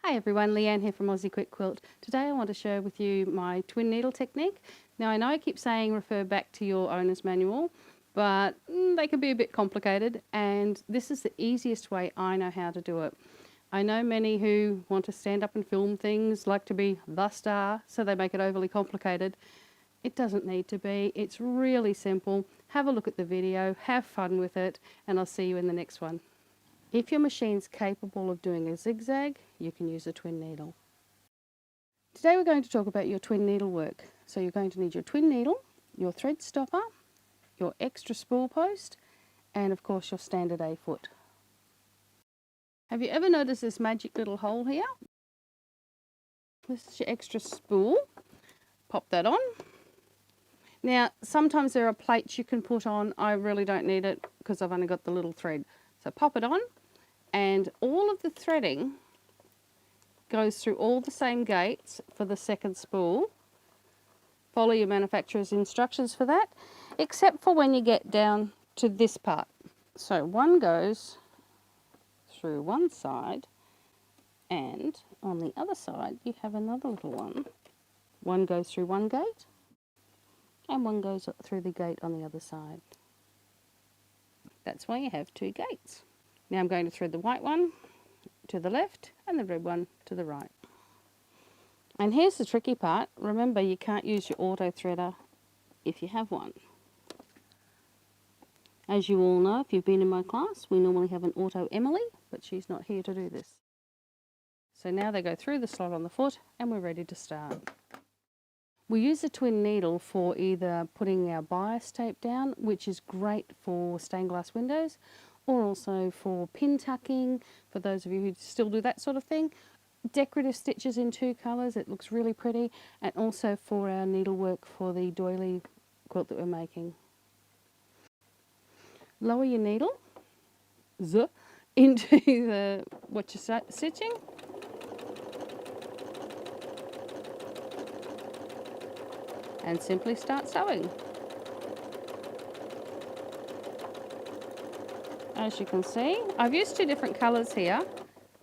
Hi everyone, Leanne here from Aussie Quick Quilt. Today I want to share with you my twin needle technique. Now I know I keep saying refer back to your owner's manual, but they can be a bit complicated, and this is the easiest way I know how to do it. I know many who want to stand up and film things, like to be the star, so they make it overly complicated. It doesn't need to be. It's really simple. Have a look at the video, have fun with it, and I'll see you in the next one. If your machine's capable of doing a zigzag, you can use a twin needle. Today we're going to talk about your twin needle work. So you're going to need your twin needle, your thread stopper, your extra spool post, and of course your standard A foot. Have you ever noticed this magic little hole here? This is your extra spool. Pop that on. Now sometimes there are plates you can put on. I really don't need it because I've only got the little thread. So pop it on. And all of the threading goes through all the same gates for the second spool. Follow your manufacturer's instructions for that, except for when you get down to this part. So one goes through one side, and on the other side you have another little one. One goes through one gate, and one goes through the gate on the other side. That's why you have two gates. Now I'm going to thread the white one to the left and the red one to the right. And here's the tricky part. Remember, you can't use your auto threader if you have one. As you all know, if you've been in my class, we normally have an auto Emily, but she's not here to do this. So now they go through the slot on the foot and we're ready to start. We use the twin needle for either putting our bias tape down, which is great for stained glass windows, or also for pin tucking, for those of you who still do that sort of thing. Decorative stitches in two colours, it looks really pretty, and also for our needlework for the doily quilt that we're making. Lower your needle into what you're stitching. And simply start sewing. As you can see, I've used two different colours here.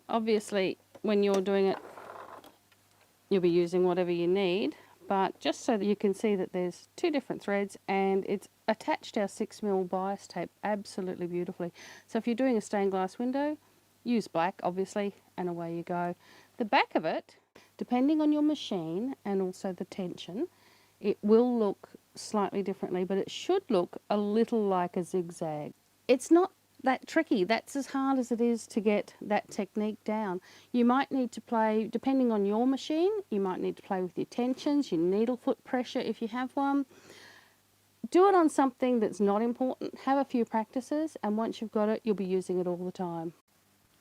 Obviously, when you're doing it, you'll be using whatever you need, but just so that you can see that there's two different threads, and it's attached our 6mm bias tape absolutely beautifully. So if you're doing a stained glass window, use black, obviously, and away you go. The back of it, depending on your machine and also the tension, it will look slightly differently, but it should look a little like a zigzag. It's not that tricky. That's as hard as it is to get that technique down. You might need to play, depending on your machine, you might need to play with your tensions, your needle foot pressure if you have one. Do it on something that's not important. Have a few practices, and once you've got it, you'll be using it all the time.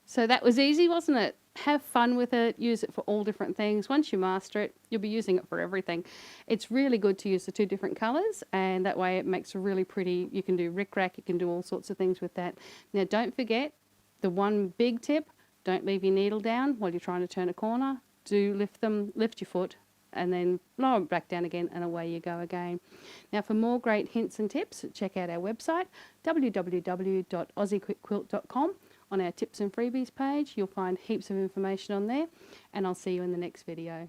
So that was easy, wasn't it? Have fun with it, use it for all different things. Once you master it, you'll be using it for everything. It's really good to use the two different colours, and that way it makes a really pretty, you can do rickrack, you can do all sorts of things with that. Now don't forget, the one big tip, don't leave your needle down while you're trying to turn a corner. Do lift your foot, and then lower it back down again, and away you go again. Now for more great hints and tips, check out our website, www.aussiequickquilt.com. On our tips and freebies page, you'll find heaps of information on there, and I'll see you in the next video.